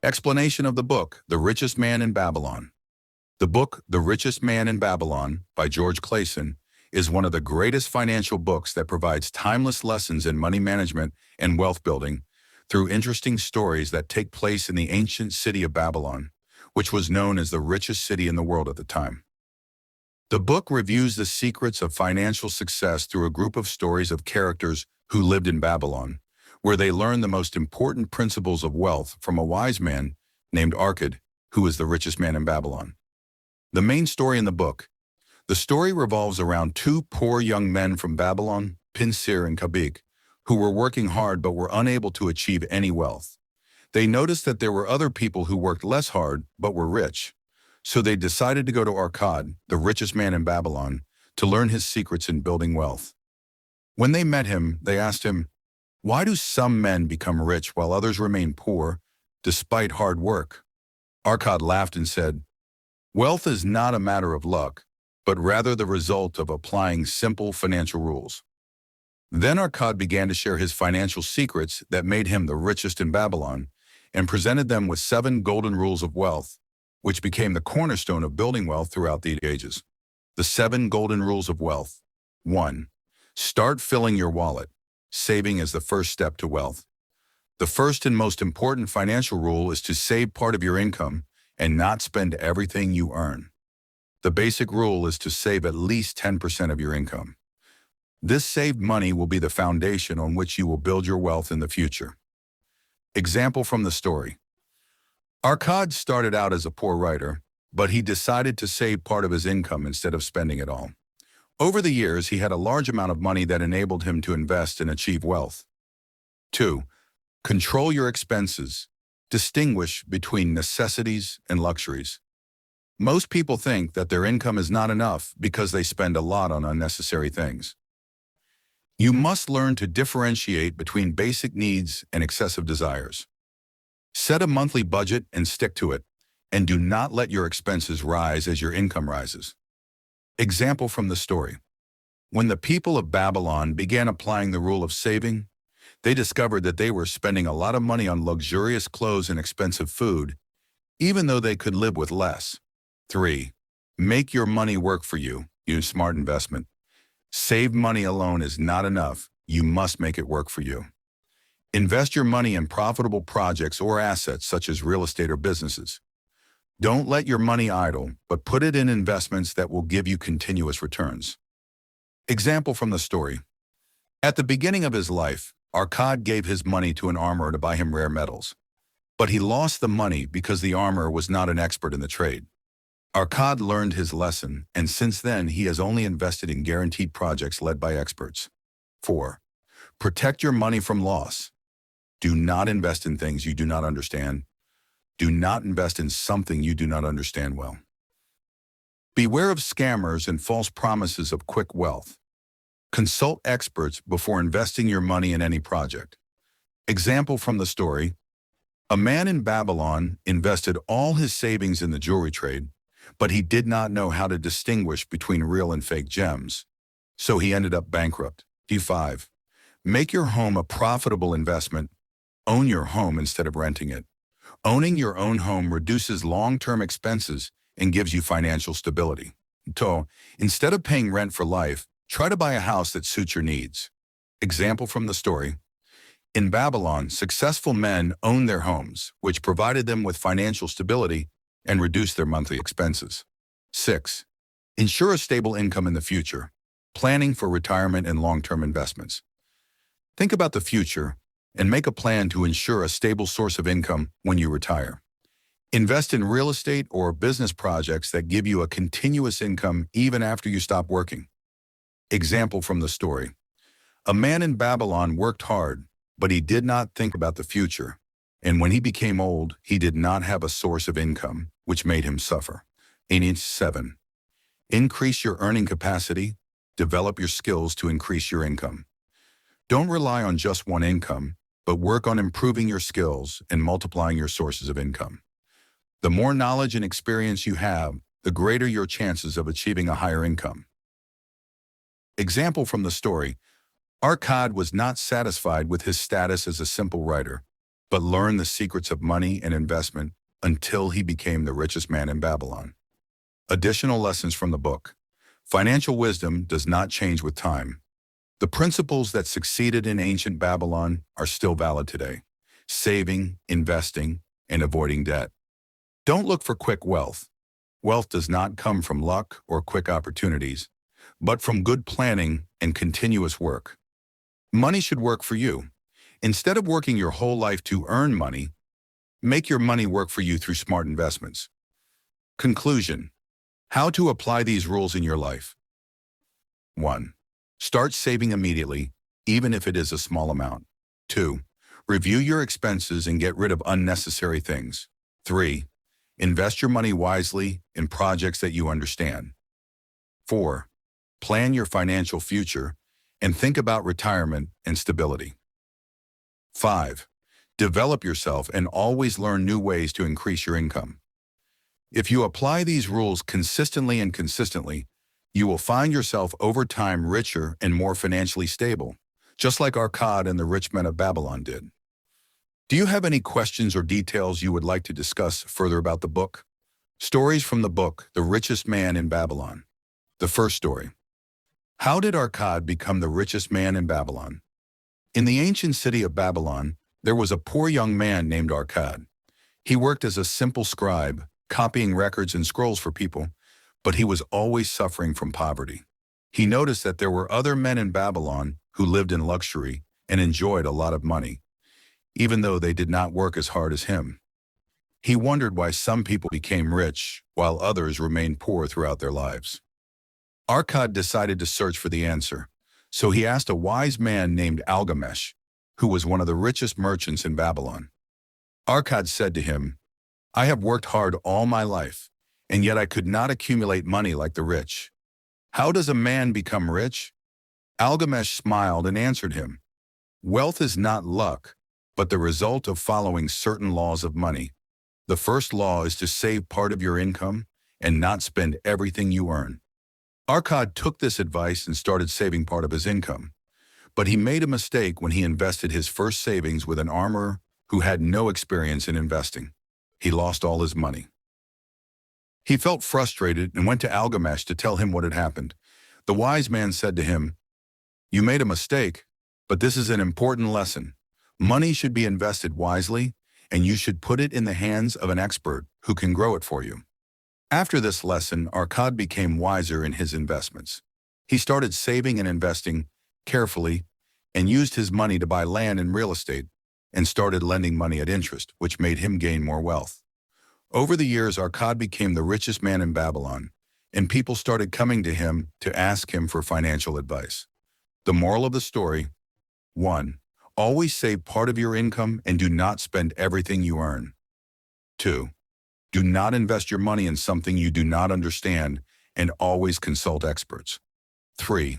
Explanation of the book, The Richest Man in Babylon. The book, The Richest Man in Babylon, by George Clason, is one of the greatest financial books that provides timeless lessons in money management and wealth building through interesting stories that take place in the ancient city of Babylon, which was known as the richest city in the world at the time. The book reviews the secrets of financial success through a group of stories of characters who lived in Babylon, where they learned the most important principles of wealth from a wise man named Arkad, who was the richest man in Babylon. The main story in the book. The story revolves around two poor young men from Babylon, Pinsir and Kabik, who were working hard but were unable to achieve any wealth. They noticed that there were other people who worked less hard but were rich. So they decided to go to Arkad, the richest man in Babylon, to learn his secrets in building wealth. When they met him, they asked him, "Why do some men become rich while others remain poor, despite hard work?" Arkad laughed and said, "Wealth is not a matter of luck, but rather the result of applying simple financial rules." Then Arkad began to share his financial secrets that made him the richest in Babylon, and presented them with 7 golden rules of wealth, which became the cornerstone of building wealth throughout the ages. The 7 golden rules of wealth. 1. Start filling your wallet. Saving is the first step to wealth. The first and most important financial rule is to save part of your income and not spend everything you earn. The basic rule is to save at least 10% of your income. This saved money will be the foundation on which you will build your wealth in the future. Example from the story. Arkad started out as a poor writer, but he decided to save part of his income instead of spending it all. Over the years, he had a large amount of money that enabled him to invest and achieve wealth. 2. Control your expenses. Distinguish between necessities and luxuries. Most people think that their income is not enough because they spend a lot on unnecessary things. You must learn to differentiate between basic needs and excessive desires. Set a monthly budget and stick to it, and do not let your expenses rise as your income rises. Example from the story. When the people of Babylon began applying the rule of saving, they discovered that they were spending a lot of money on luxurious clothes and expensive food, even though they could live with less. 3. Make your money work for you. Use smart investment. Save money alone is not enough. You must make it work for you. Invest your money in profitable projects or assets such as real estate or businesses. Don't let your money idle, but put it in investments that will give you continuous returns. Example from the story. At the beginning of his life, Arkad gave his money to an armorer to buy him rare metals. But he lost the money because the armorer was not an expert in the trade. Arkad learned his lesson, and since then he has only invested in guaranteed projects led by experts. 4. Protect your money from loss. Do not invest in things you do not understand. Do not invest in something you do not understand well. Beware of scammers and false promises of quick wealth. Consult experts before investing your money in any project. Example from the story. A man in Babylon invested all his savings in the jewelry trade, but he did not know how to distinguish between real and fake gems, so he ended up bankrupt. D5. Make your home a profitable investment. Own your home instead of renting it. Owning your own home reduces long-term expenses and gives you financial stability. So, instead of paying rent for life, try to buy a house that suits your needs. Example from the story. In Babylon, successful men owned their homes, which provided them with financial stability and reduced their monthly expenses. 6. Ensure a stable income in the future. Planning for retirement and long-term investments. Think about the future and make a plan to ensure a stable source of income when you retire. Invest in real estate or business projects that give you a continuous income even after you stop working. Example from the story. A man in Babylon worked hard, but he did not think about the future. And when he became old, he did not have a source of income, which made him suffer. 7. Increase your earning capacity. Develop your skills to increase your income. Don't rely on just one income, but work on improving your skills and multiplying your sources of income. The more knowledge and experience you have, the greater your chances of achieving a higher income. Example from the story. Arkad was not satisfied with his status as a simple writer. but learned the secrets of money and investment until he became the richest man in Babylon. Additional lessons from the book. Financial wisdom does not change with time. The principles that succeeded in ancient Babylon are still valid today. Saving, investing, and avoiding debt. Don't look for quick wealth. Wealth does not come from luck or quick opportunities, but from good planning and continuous work. Money should work for you. Instead of working your whole life to earn money, make your money work for you through smart investments. Conclusion. How to apply these rules in your life. 1. Start saving immediately, even if it is a small amount. 2. Review your expenses and get rid of unnecessary things. 3. Invest your money wisely in projects that you understand. 4. Plan your financial future and think about retirement and stability. 5. Develop yourself and always learn new ways to increase your income. If you apply these rules consistently, you will find yourself over time richer and more financially stable, just like Arkad and the rich men of Babylon did. Do you have any questions or details you would like to discuss further about the book? Stories from the book, The Richest Man in Babylon. The first story. How did Arkad become the richest man in Babylon? In the ancient city of Babylon, there was a poor young man named Arkad. He worked as a simple scribe, copying records and scrolls for people, but he was always suffering from poverty. He noticed that there were other men in Babylon who lived in luxury and enjoyed a lot of money, even though they did not work as hard as him. He wondered why some people became rich while others remained poor throughout their lives. Arkad decided to search for the answer, so he asked a wise man named Algamesh, who was one of the richest merchants in Babylon. Arkad said to him, "I have worked hard all my life, and yet I could not accumulate money like the rich. How does a man become rich?" Algamesh smiled and answered him, "Wealth is not luck, but the result of following certain laws of money. The first law is to save part of your income and not spend everything you earn." Arkad took this advice and started saving part of his income. But he made a mistake when he invested his first savings with an armorer who had no experience in investing. He lost all his money. He felt frustrated and went to Algamesh to tell him what had happened. The wise man said to him, "You made a mistake, but this is an important lesson. Money should be invested wisely, and you should put it in the hands of an expert who can grow it for you." After this lesson, Arkad became wiser in his investments. He started saving and investing carefully and used his money to buy land and real estate and started lending money at interest, which made him gain more wealth. Over the years, Arkad became the richest man in Babylon, and people started coming to him to ask him for financial advice. The moral of the story: 1. Always save part of your income and do not spend everything you earn. 2. Do not invest your money in something you do not understand and always consult experts. 3.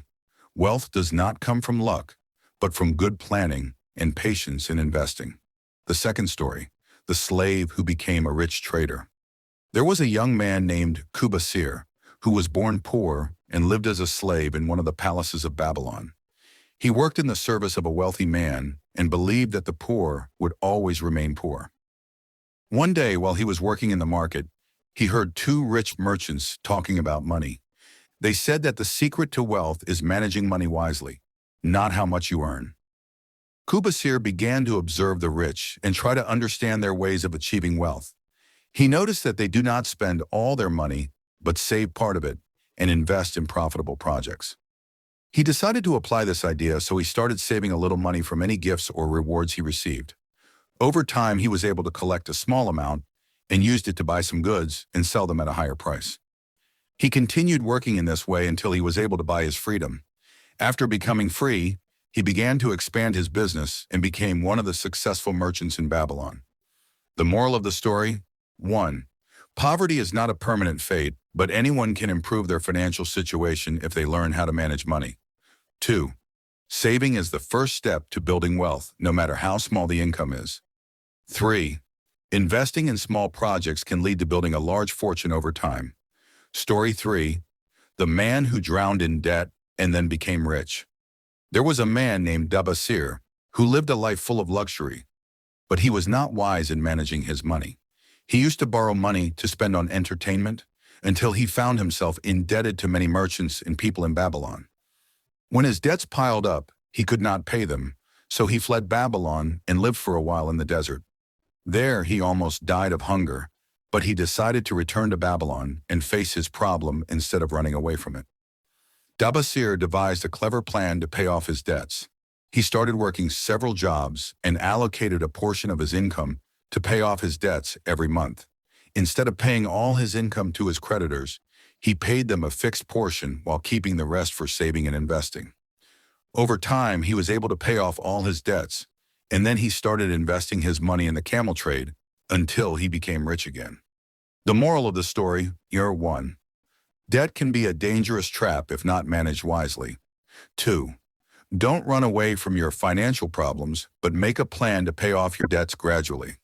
Wealth does not come from luck, but from good planning and patience in investing. The second story, the slave who became a rich trader. There was a young man named Kubasir who was born poor and lived as a slave in one of the palaces of Babylon. He worked in the service of a wealthy man and believed that the poor would always remain poor. One day, while he was working in the market, he heard two rich merchants talking about money. They said that the secret to wealth is managing money wisely, not how much you earn. Kubasir began to observe the rich and try to understand their ways of achieving wealth. He noticed that they do not spend all their money, but save part of it and invest in profitable projects. He decided to apply this idea, so he started saving a little money from any gifts or rewards he received. Over time, he was able to collect a small amount and used it to buy some goods and sell them at a higher price. He continued working in this way until he was able to buy his freedom. After becoming free, he began to expand his business and became one of the successful merchants in Babylon. The moral of the story: 1. Poverty is not a permanent fate, but anyone can improve their financial situation if they learn how to manage money. 2. Saving is the first step to building wealth, no matter how small the income is. 3. Investing in small projects can lead to building a large fortune over time. Story 3. The man who drowned in debt and then became rich. There was a man named Dabasir who lived a life full of luxury. But he was not wise in managing his money. He used to borrow money to spend on entertainment until he found himself indebted to many merchants and people in Babylon. When his debts piled up, he could not pay them, so he fled Babylon and lived for a while in the desert. There he almost died of hunger, but he decided to return to Babylon and face his problem instead of running away from it. Dabasir devised a clever plan to pay off his debts. He started working several jobs and allocated a portion of his income to pay off his debts every month. Instead of paying all his income to his creditors, he paid them a fixed portion while keeping the rest for saving and investing. Over time, he was able to pay off all his debts, and then he started investing his money in the camel trade until he became rich again. The moral of the story, year 1. Debt can be a dangerous trap if not managed wisely. 2. Don't run away from your financial problems, but make a plan to pay off your debts gradually.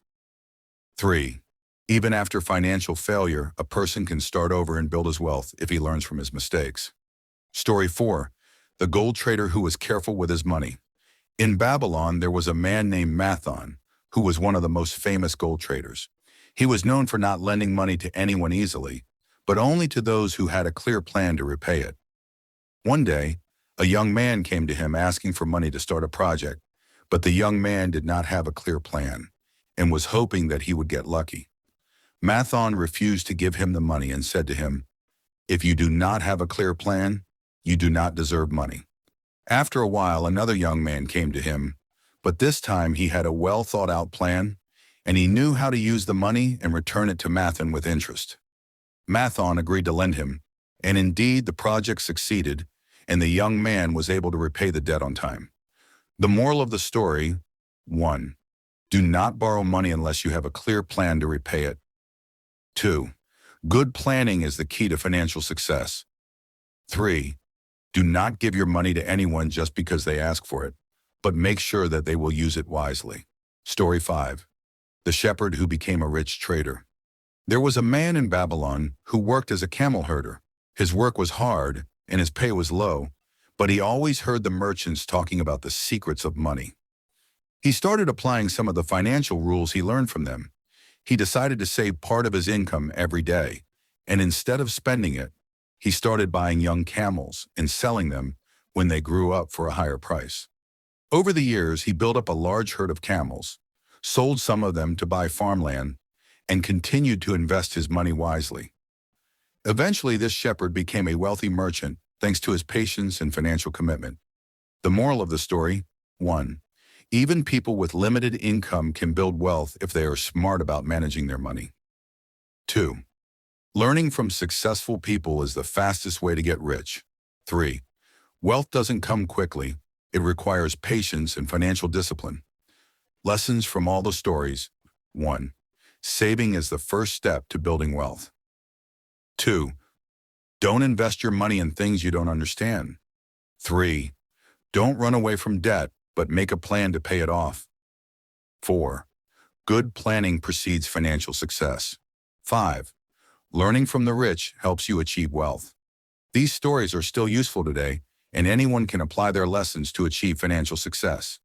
3. Even after financial failure, a person can start over and build his wealth if he learns from his mistakes. Story 4. The gold trader who was careful with his money. In Babylon, there was a man named Mathon, who was one of the most famous gold traders. He was known for not lending money to anyone easily, but only to those who had a clear plan to repay it. One day, a young man came to him asking for money to start a project, but the young man did not have a clear plan and was hoping that he would get lucky. Mathon refused to give him the money and said to him, "If you do not have a clear plan, you do not deserve money." After a while, another young man came to him, but this time he had a well-thought-out plan, and he knew how to use the money and return it to Mathon with interest. Mathon agreed to lend him, and indeed the project succeeded, and the young man was able to repay the debt on time. The moral of the story, 1. Do not borrow money unless you have a clear plan to repay it. 2. Good planning is the key to financial success. 3. Do not give your money to anyone just because they ask for it, but make sure that they will use it wisely. Story 5. The shepherd who became a rich trader. There was a man in Babylon who worked as a camel herder. His work was hard and his pay was low, but he always heard the merchants talking about the secrets of money. He started applying some of the financial rules he learned from them. He decided to save part of his income every day, and instead of spending it, he started buying young camels and selling them when they grew up for a higher price. Over the years, he built up a large herd of camels, sold some of them to buy farmland, and continued to invest his money wisely. Eventually, this shepherd became a wealthy merchant thanks to his patience and financial commitment. The moral of the story, 1. Even people with limited income can build wealth if they are smart about managing their money. 2. Learning from successful people is the fastest way to get rich. 3. Wealth doesn't come quickly. It requires patience and financial discipline. Lessons from all the stories. 1. Saving is the first step to building wealth. 2. Don't invest your money in things you don't understand. 3. Don't run away from debt, but make a plan to pay it off. 4. Good planning precedes financial success. 5. Learning from the rich helps you achieve wealth. These stories are still useful today, and anyone can apply their lessons to achieve financial success.